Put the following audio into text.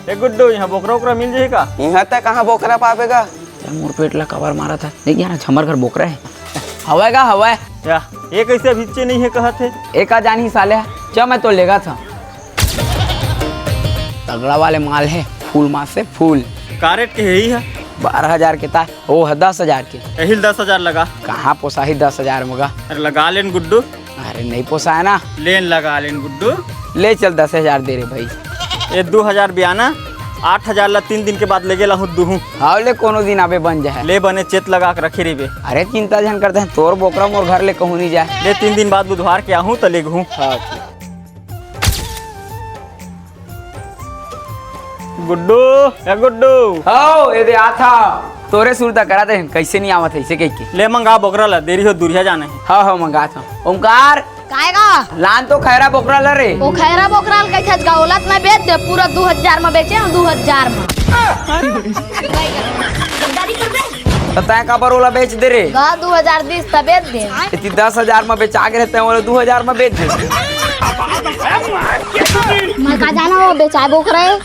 ए गुड्डू यहाँ बोकरा वोकरा मिल जाए का? यहाँ तक कहाँ बोकरा पावेगा? मोर पेट ला कवर मारा था देखिए ना झमर घर बोकरा है हवा हवा या ये कैसे भिच्चे नहीं है कहत है? एक आ जानी साले चा मैं तो लेगा था तगड़ा वाले माल है फूल मास से फूल का रेट के यही है? 12,000 के था वो है 10,000 के यही 10,000 लगा। कहाँ पोसाही 10,000 मगा अरे लगा लेन गुड्डू, अरे नहीं पोसाया ना लेन लगा लेन गुड्डू। ले चल 10,000 दे रे भाई ये 2,000 बयाना 8,000 ला 3 दिन के बाद ले गेला हूँ दूँ। हाँ ले कोनो दिन आबे बन जाए ले बने चेत लगा के रखे रेबे। अरे चिंता जन करते हैं तोर बोकरा मोर घर ले कहूँ नहीं जाए ले 3 दिन बाद बुधवार के आहूँ तो ले घूँ। गुड्डू या गुड्डू हो ये दे आता तोरे सुरता करा दे कैसे नहीं आवत है इसे कह के ले मंगा बोकरा ला, देरी हो दूरिया जाना है। हाँ हाँ मंगा था ओमकार काहेगा लान तो खैरा बोकरा ला रे वो खैरा बोकराल कैसे गौलत में बेच दे पूरा 2,000 में बेचे हम 2,000 में तो तय का बरोला बेच दे रे 2,000 दिस तब बेच दे। इतनी 10,000 में बेचा के रहते हैं वो 2,000 में बेच दे मैं का जाना वो बेचाए बोकरा है।